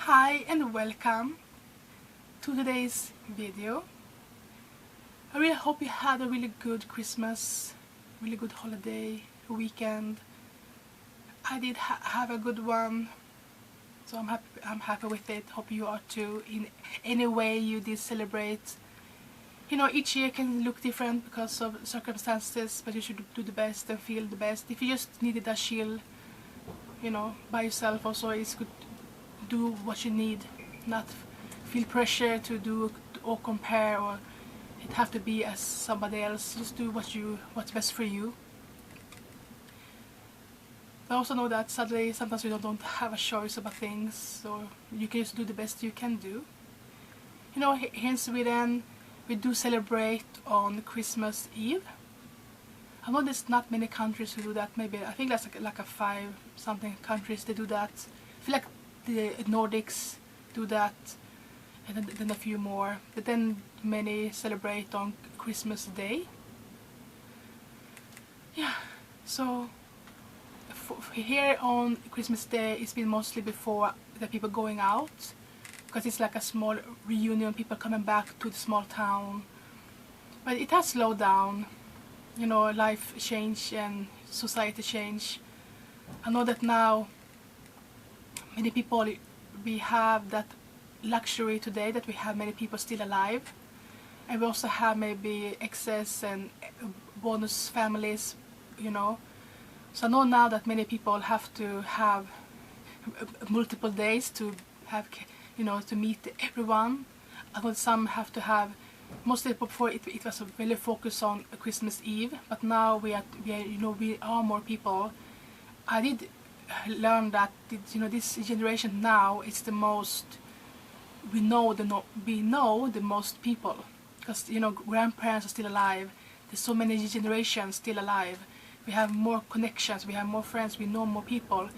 Hi and welcome to today's video. I really hope you had a really good Christmas, really good holiday, weekend. I did have a good one, so I'm happy with it. Hope you are too. In any way you did celebrate. You know, each year can look different because of circumstances, but you should do the best and feel the best. If you just needed a chill, by yourself, also it's good to do what you need, not feel pressure to do or compare or it have to be as somebody else. Just do what's best for you. I also know that sadly sometimes you don't have a choice about things, so you can just do the best you can do. You know, here in Sweden we do celebrate on Christmas Eve. I know there's not many countries who do that. Maybe I think that's like a 5 something countries they do that. I feel like the Nordics do that, and then a few more. But then many celebrate on Christmas Day. Yeah, so here on Christmas Day it's been mostly before the people going out, because it's like a small reunion, people coming back to the small town. But it has slowed down. You know, life change and society change. I know that now many people, we have that luxury today that we have many people still alive, and we also have maybe excess and bonus families, so I know now that many people have to have multiple days to have, to meet everyone. I know some have to have, mostly before it was really focused on Christmas Eve, but now we are more people. I did learn that this generation now is the most, we know the most people, because grandparents are still alive. There's so many generations still alive. We have more connections, we have more friends, we know more people.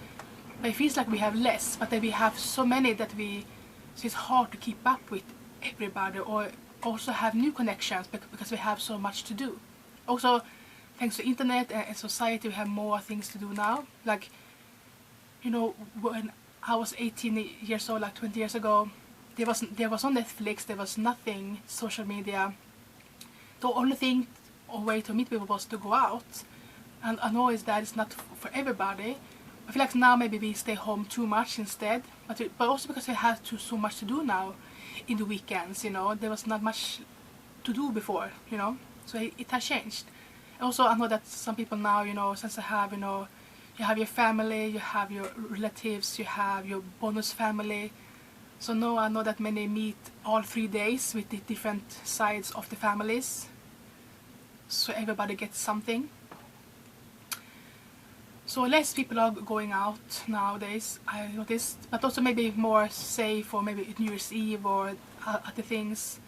But it feels like we have less, but then we have so many that so it's hard to keep up with everybody or also have new connections because we have so much to do. Also, thanks to internet and society, we have more things to do now. Like, when I was 18 years old, like 20 years ago, there was no Netflix, there was nothing, social media. The only thing or way to meet people was to go out. And I know that it's not for everybody. I feel like now maybe we stay home too much instead, but also because we have so much to do now in the weekends. There was not much to do before, so it has changed. Also, I know that some people now, since I have, you have your family, you have your relatives, you have your bonus family. So now I know that many meet all 3 days with the different sides of the families, so everybody gets something. So less people are going out nowadays, I noticed, but also maybe more safe, or maybe New Year's Eve or other things.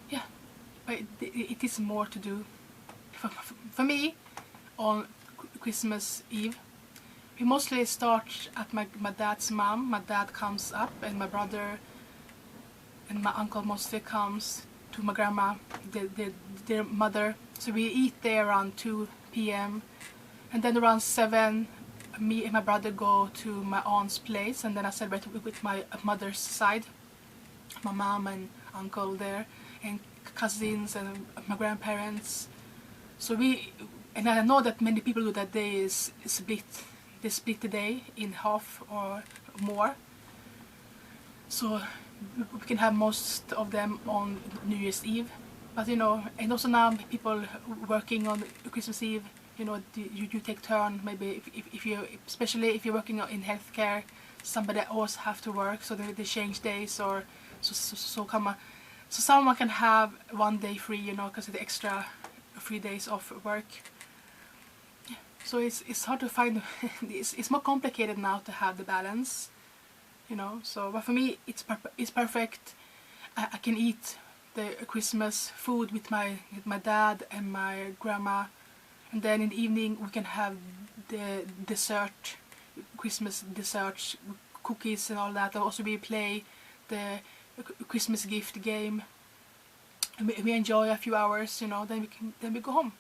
Yeah, but it is more to do. For me, on Christmas Eve, we mostly start at my dad's mom. My dad comes up, and my brother and my uncle mostly comes to my grandma, their mother. So we eat there around 2 p.m. and then around 7, me and my brother go to my aunt's place, and then I celebrate with my mother's side, my mom and uncle there, and cousins and my grandparents. So and I know that many people do that day is split. They split the day in half or more. So we can have most of them on New Year's Eve. But and also now people working on Christmas Eve, you take turn. Maybe if you, especially if you're working in healthcare, somebody else have to work, so they change days, or so someone can have 1 day free, because of the extra 3 days of work. Yeah. So it's hard to find. It's more complicated now to have the balance, So, but for me, it's perfect. I can eat the Christmas food with my dad and my grandma, and then in the evening we can have the dessert, Christmas desserts, cookies and all that. Also we play the Christmas gift game, and we enjoy a few hours, then we go home.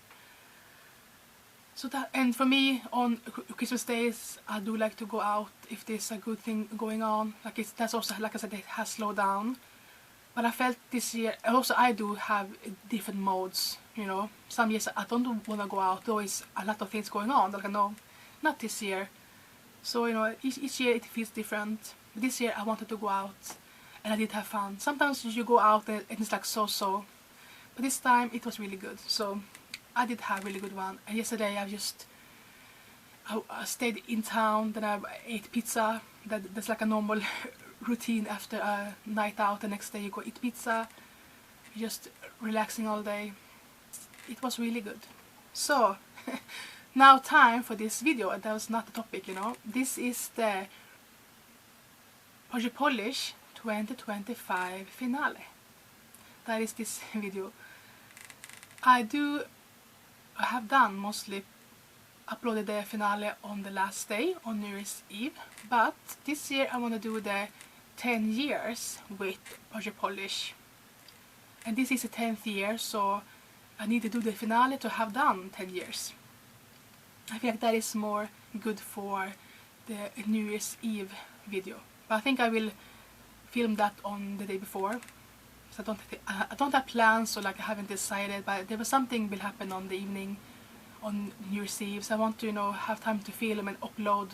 So that, and for me on Christmas days, I do like to go out if there's a good thing going on. Like that's also, like I said, it has slowed down. But I felt this year, also I do have different modes, you know. Some years I don't want to go out, there is a lot of things going on. Like, no, not this year. So, you know, each year it feels different. This year I wanted to go out and I did have fun. Sometimes you go out and it's like so-so. But this time it was really good. So I did have a really good one. And yesterday I stayed in town, then I ate pizza. That's like a normal routine after a night out. The next day you go eat pizza, just relaxing all day. It was really good. So now time for this video. That was not the topic, you know. This is the Project Polish 2025 finale. That is this video. I have done mostly uploaded the finale on the last day, on New Year's Eve, but this year I want to do the 10 years with Project Polish. And this is the 10th year, so I need to do the finale to have done 10 years. I feel like that is more good for the New Year's Eve video. But I think I will film that on the day before. So I don't have plans, so like I haven't decided, but there was something will happen on the evening on New Year's Eve, so I want to, you know, have time to film and upload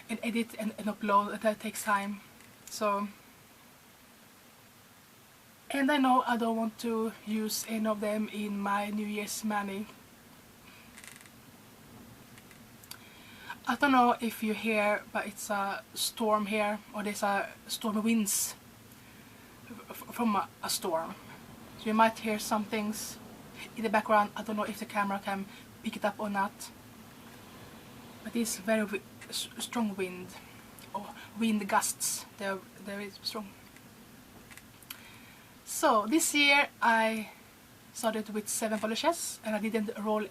and edit and upload. That takes time. So, and I know I don't want to use any of them in my New Year's money. I don't know if you hear, but it's a storm here, or there's a storm winds from a storm. So you might hear some things in the background. I don't know if the camera can pick it up or not. But it's very strong wind, or wind gusts. They're very strong. So this year I started with 7 polishes, and I didn't roll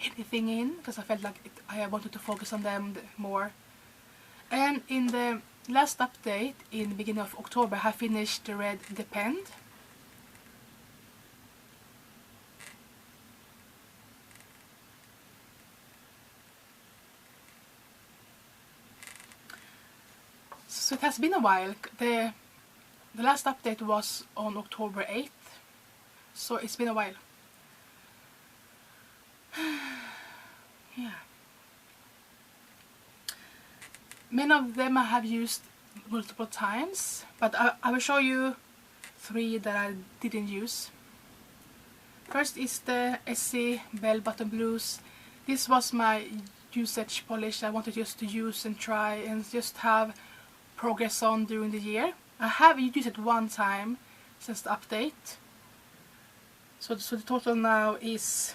anything in because I felt like I wanted to focus on them more. And in the last update in the beginning of October, I finished the red Depend. So it has been a while. The last update was on October 8th, so it's been a while. Yeah. Many of them I have used multiple times, but I will show you 3 that I didn't use. First is the Essie Bell Bottom Blues. This was my usage polish I wanted just to use and try and just have progress on during the year. I have used it 1 time since the update. So the total now is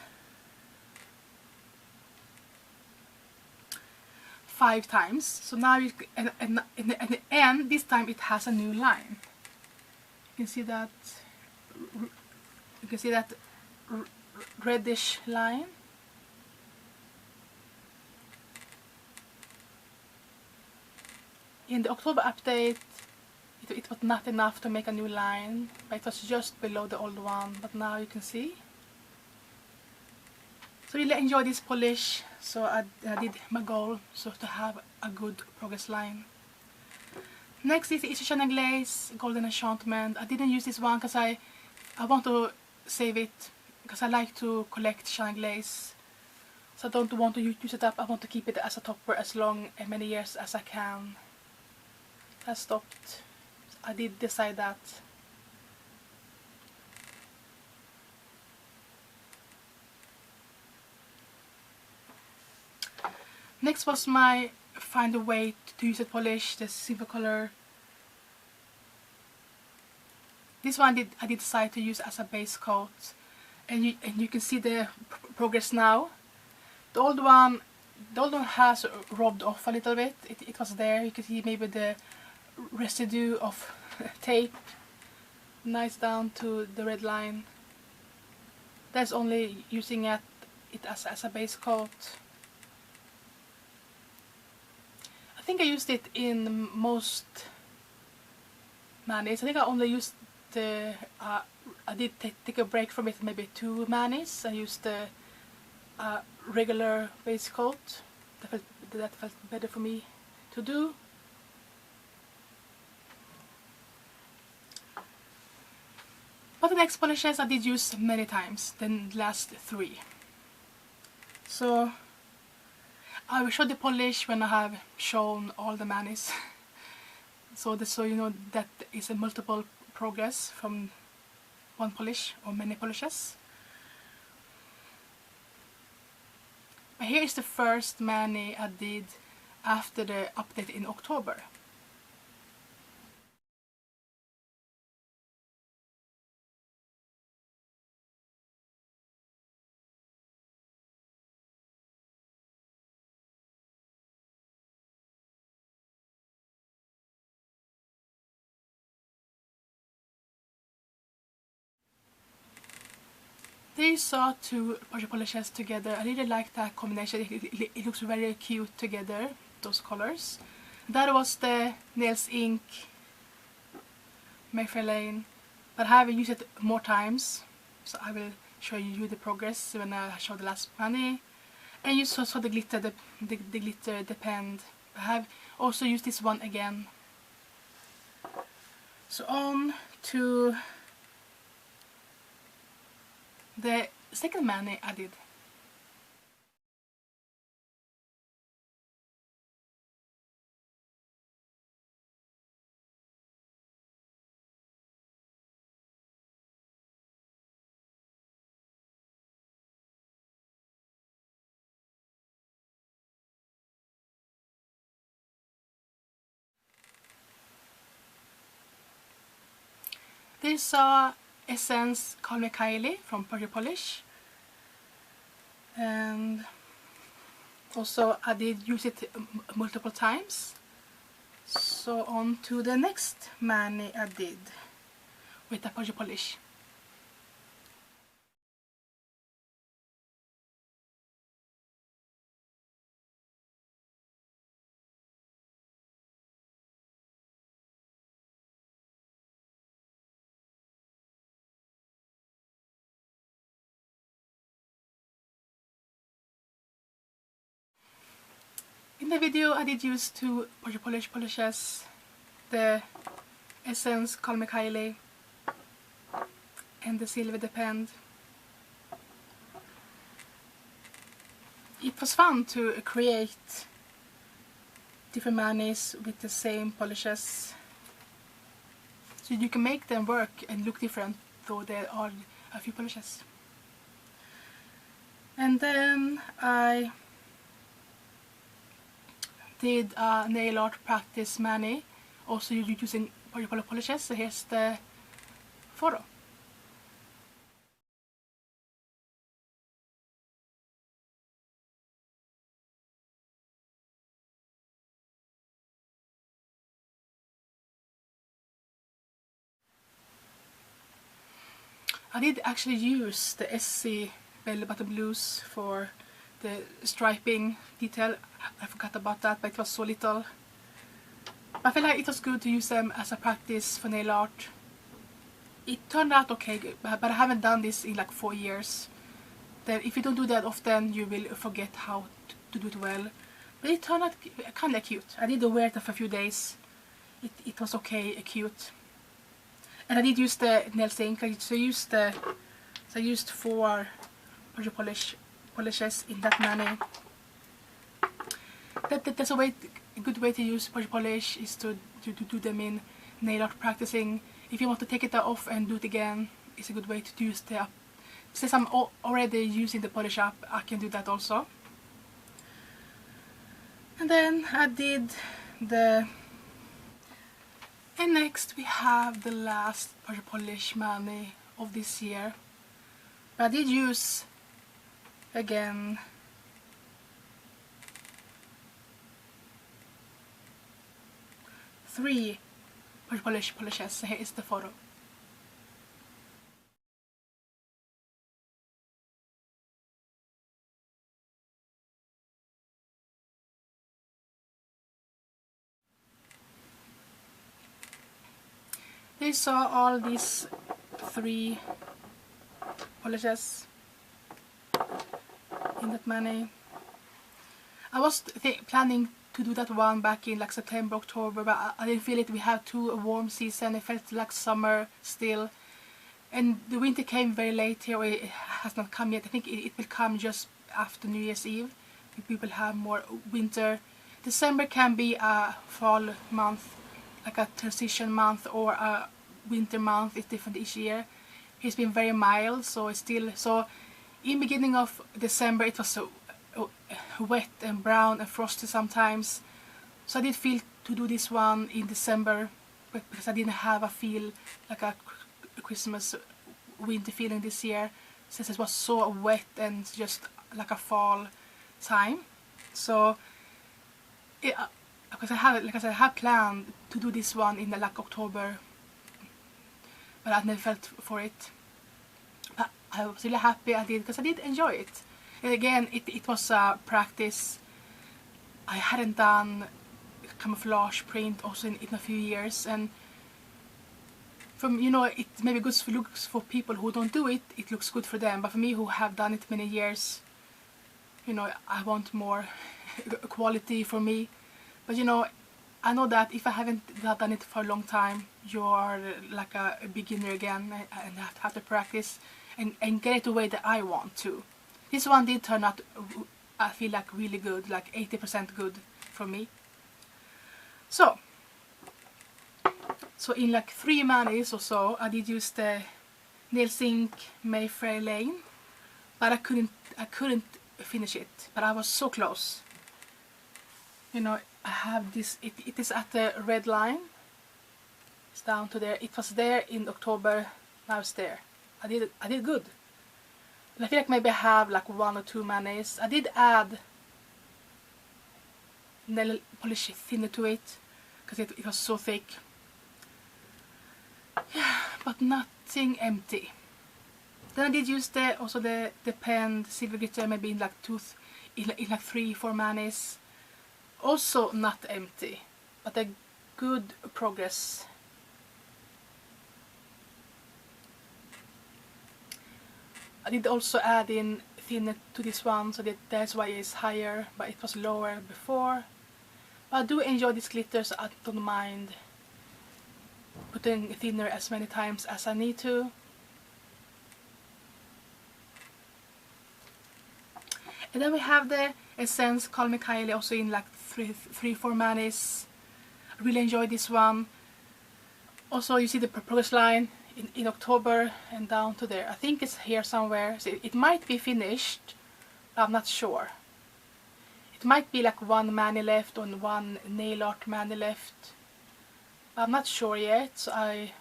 5 times. So now you and this time it has a new line. You can see that. You can see that reddish line. In the October update, it was not enough to make a new line, but it was just below the old one. But now you can see. So really enjoy this polish. So I did my goal, so to have a good progress line. Next is Chanel Glaze Golden Enchantment. I didn't use this one because I want to save it because I like to collect Chanel Glaze. So I don't want to use it up. I want to keep it as a topper as long and many years as I can. I stopped. I did decide that. Next was my Find a Way to Use It polish, the silver color. This one I did decide to use as a base coat, and you can see the progress now. The old one has rubbed off a little bit. It was there. You can see maybe the residue of tape nice down to the red line. That's only using it as a base coat. I think I used it in most manis. I think I only used the I did take a break from it, maybe 2 manis. I used the a regular base coat. That felt better for me to do. But the next polishes I did use many times, the last 3. So I will show the polish when I have shown all the manis. So you know that is a multiple progress from one polish or many polishes. But here is the first mani I did after the update in October. These saw 2 polishes together. I really like that combination. It looks very cute together, those colors. That was the Nails Inc Mayfair Lane, but I have used it more times, so I will show you the progress when I show the last mani. And you saw the glitter, the glitter Depend. I have also used this one again. So on to the second mani I did. This Essence Call Me Kylie from Perfect Polish, and also I did use it multiple times. So on to the next mani I did with the Perfect Polish. In the video I did use 2 Perfect Polish polishes, the Essence Call Me Kylie and the Silver Depend. It was fun to create different manis with the same polishes, so you can make them work and look different though there are a few polishes. And then I did a nail art practice mani, also using polishes. So here's the photo. I did actually use the SC Belly Button Blues for the striping detail. I forgot about that, but it was so little. I feel like it was good to use them as a practice for nail art. It turned out okay, but I haven't done this in like 4 years. Then if you don't do that often, you will forget how to do it well. But it turned out kind of cute. I did wear it for a few days. It was okay, cute. And I did use the Nails Inc. So I used 4 polishes in that mani. That's a good way to use polish is to do them in nail art practicing. If you want to take it off and do it again, it's a good way to use the. Since I'm already using the polish up, I can do that also. And then I did the. And next we have the last polish mani of this year. But I did use again three polishes. So here is the photo. These are all these 3 polishes. in that many. I was planning to do that one back in like September, October, but I didn't feel it. We had too a warm season. It felt like summer still, and the winter came very late here. Or it has not come yet. I think it will come just after New Year's Eve. People have more winter. December can be a fall month, like a transition month, or a winter month. It's different each year. It's been very mild, so it's still so. In beginning of December, it was so wet and brown and frosty sometimes. So I did feel to do this one in December, but because I didn't have a feel like a Christmas winter feeling this year, since it was so wet and just like a fall time. So because I have, like I said, I had planned to do this one in like October, but I never felt for it. But I was really happy I did, because I did enjoy it. And again, it was a practice. I hadn't done camouflage print also in a few years, and from, you know, it maybe good looks for people who don't do it. It looks good for them, but for me who have done it many years, you know, I want more quality for me. But you know, I know that if I haven't done it for a long time, you are like a beginner again, and have to practice and get it the way that I want to. This one did turn out, I feel like, really good, like 80% good for me. So in like 3 manis or so, I did use the Nails Inc Mayfair Lane, but I couldn't finish it, but I was so close. You know, I have this, it is at the red line. It's down to there. It was there in October, now it's there. I did good. And I feel like maybe I have like 1 or 2 manis. I did add nail polish thinner to it, because it was so thick. Yeah, but nothing empty. Then I did use the pen silver glitter, maybe in like in like 3-4 manis. Also not empty, but a good progress. I did also add in thinner to this one, so that's why it's higher, but it was lower before. But I do enjoy this glitter, so I don't mind putting thinner as many times as I need to. And then we have the Essence Call Me Kylie, also in like 3-4 manis. I really enjoy this one. Also, you see the progress line in October and down to there. I think it's here somewhere. So it might be finished, but I'm not sure. It might be like 1 mani left or 1 nail art mani left. But I'm not sure yet, so I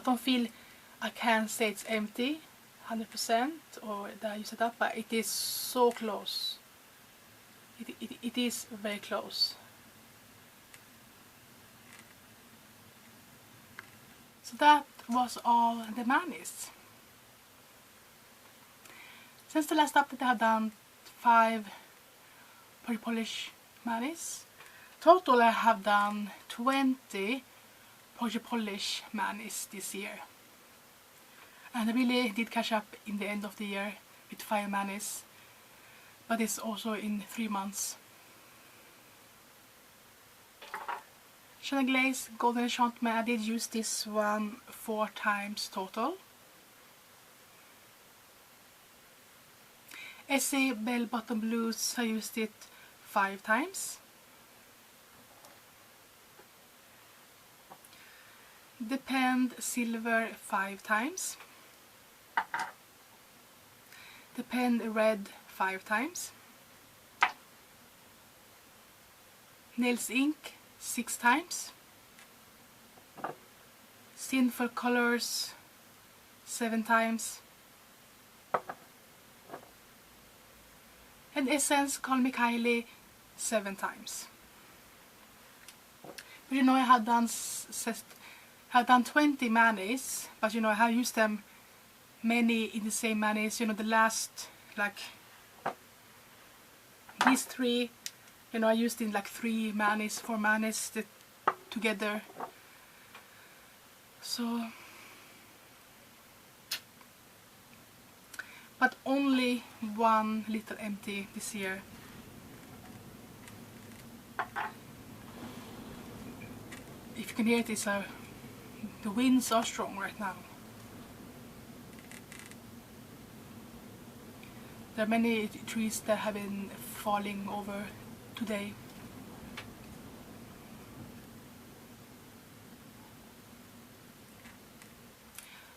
don't feel I can say it's empty 100% or that I use it up, but it is so close. It is very close. So that was all the manis. Since the last update I have done 5 Purple Polish manis. Total I have done 20 Purple Polish manis this year. And I really did catch up in the end of the year with 5 manis. But it's also in 3 months. Chanel Glaze Golden Enchantment, I did use this one 4 times total. Essie Bell Bottom Blues, I used it 5 times. Depend Silver 5 times. Depend Red 5 times. Nails Inc 6 times. Sinful Colors 7 times. And Essence Call Me Kylie 7 times. But you know, I have done 20 manis, but you know, I have used them many in the same manis. You know, the last, like these 3, you know, I used in like 3 manis, 4 manis together. So, but only 1 liter empty this year. If you can hear it, the winds are strong right now. There are many trees that have been falling over today.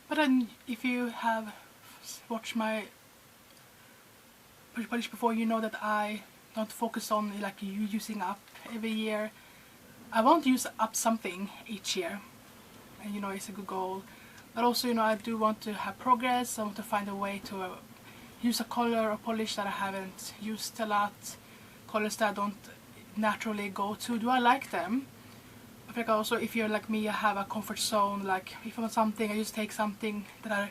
But then, if you have watched my polish before, you know that I don't focus on like using up every year. I want to use up something each year, and you know, it's a good goal. But also, you know, I do want to have progress. I want to find a way to use a color or polish that I haven't used a lot, colors that I don't naturally go to. Do I like them? I think also, if you're like me, I have a comfort zone. Like if I want something, I just take something that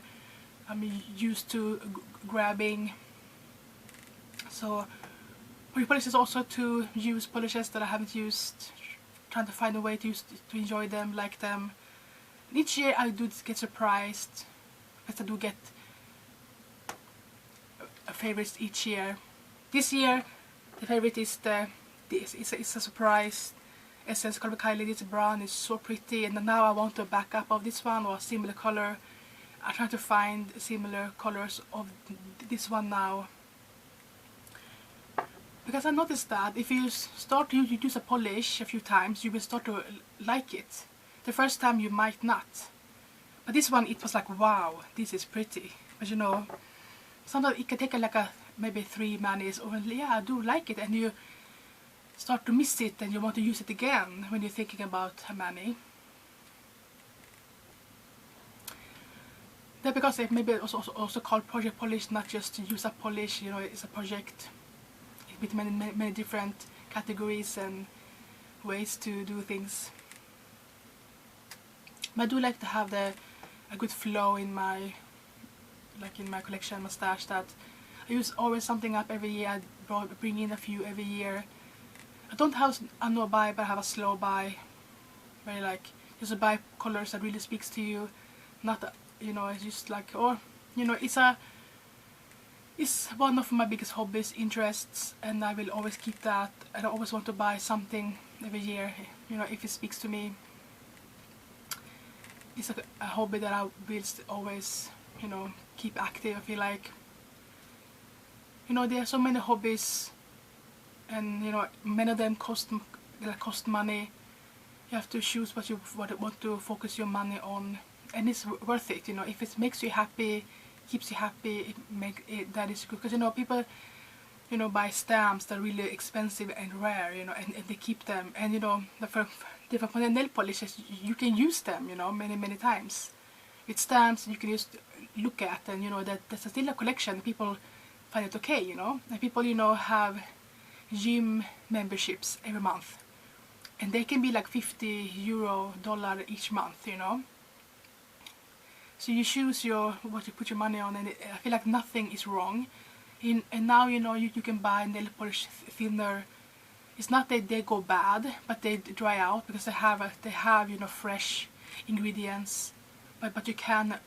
I'm used to grabbing. So polish is also to use polishes that I haven't used, trying to find a way to enjoy them, like them. And each year I do get surprised, because I do get favorites each year. This year the favorite is it's a surprise. Essence Color Kylie, this brown is so pretty, and now I want a backup of this one or a similar color. I'm trying to find similar colors of this one now, because I noticed that if you start to use a polish a few times, you will start to like it. The first time you might not, but this one, it was like, wow, this is pretty. But you know, sometimes it can take like maybe 3 manis, or yeah, I do like it, and you start to miss it and you want to use it again when you're thinking about a mani. That's because it maybe also called project polish, not just to use a polish. You know, it's a project with many different categories and ways to do things. But I do like to have a good flow in my collection, my stash, that I use always something up every year. I bring in a few every year. I don't have a no buy, but I have a slow buy. Very like, just buy colors that really speaks to you. Not, you know, it's just like, or, you know, it's one of my biggest hobbies, interests, and I will always keep that. And I always want to buy something every year, you know, if it speaks to me. It's a hobby that I will always, you know, keep active. I feel like, you know, there are so many hobbies, and you know, many of them cost money. You have to choose what you want to focus your money on, and it's worth it. You know, if it makes you happy, keeps you happy, that is good. Because you know, people, you know, buy stamps that are really expensive and rare, you know, and they keep them. And you know, different from the nail polishes, you can use them, you know, many times. With stamps, you can just look at, and you know, that's still a collection. People find it okay, you know, and people, you know, have gym memberships every month, and they can be like €50, $1 each month, you know. So you choose what you put your money on, and I feel like nothing is wrong. And now, you know, you can buy nail polish thinner. It's not that they go bad, but they dry out because they have you know, fresh ingredients, but you can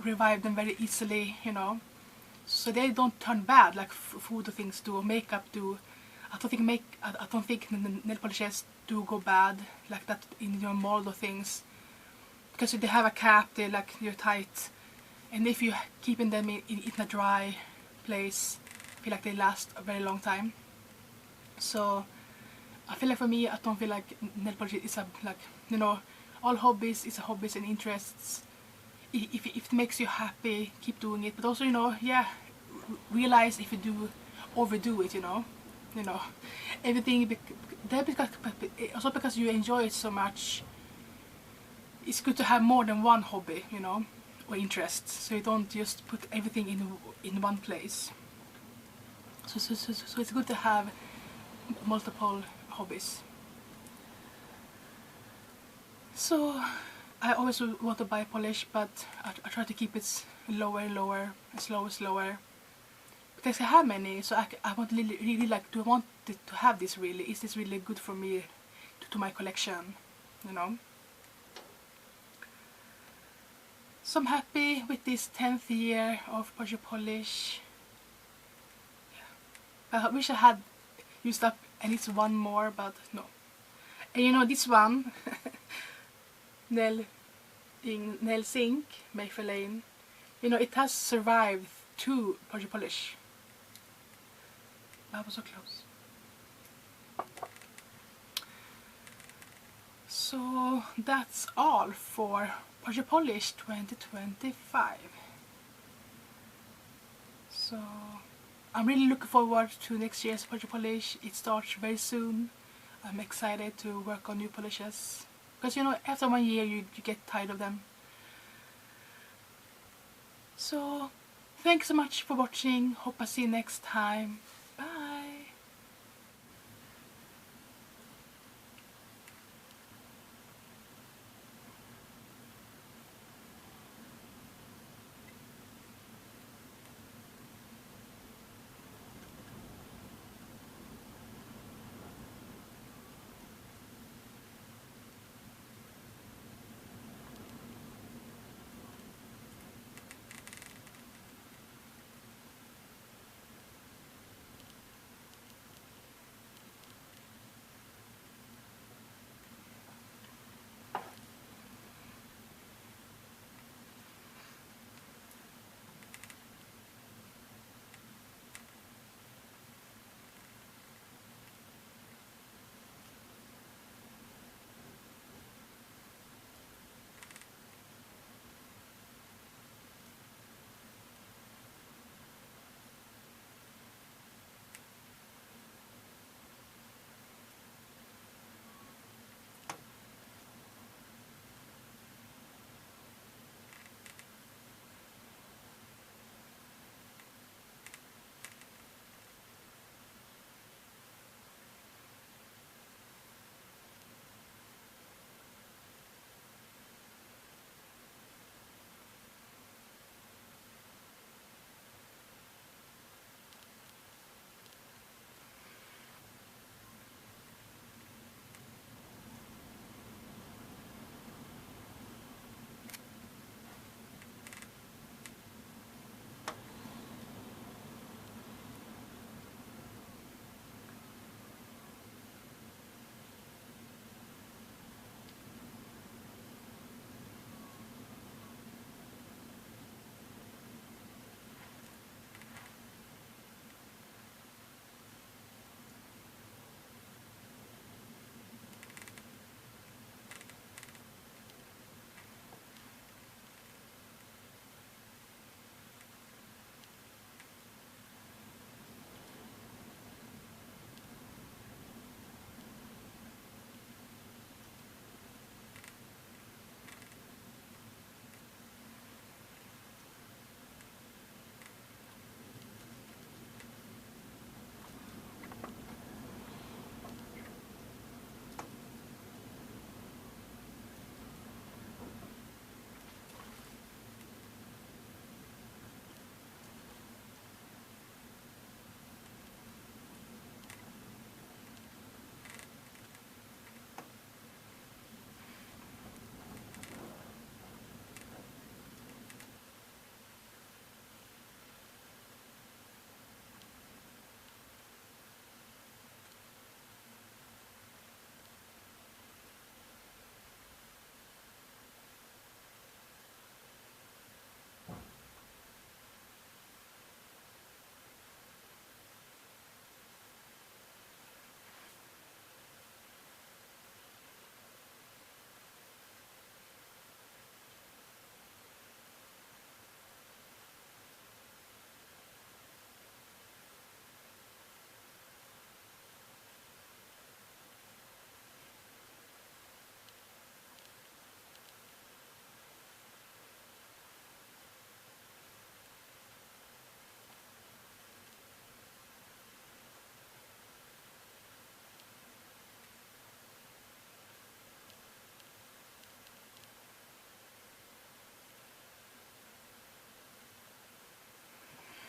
revive them very easily, you know. So they don't turn bad like food things do, or makeup do. I don't think nail polishes do go bad like that in your mold or things, because they have a cap, they're tight, and if you keeping them in a dry place, I feel like they last a very long time. So I feel like for me, I don't feel like nail polish is like, you know, all hobbies is hobbies and interests. If it makes you happy, keep doing it. But also, you know, yeah, realize if you do overdo it, you know, everything. Also because you enjoy it so much, it's good to have more than one hobby, you know, or interest. So you don't just put everything in one place. So it's good to have multiple hobbies. So I always want to buy polish, but I try to keep it lower and lower, slower. Because I have many, so I want really like, do I want to have this really? Is this really good for me, to my collection, you know? So I'm happy with this 10th year of Porsche Polish. I wish I had used up at least one more, but no. And you know this one, Nail Ink, Mayfair Lane, you know, it has survived 2 Project Polish. That was so close. So that's all for Project Polish 2025. So I'm really looking forward to next year's Project Polish. It starts very soon. I'm excited to work on new polishes. Because you know, after 1 year you get tired of them. So thanks so much for watching. Hope I see you next time.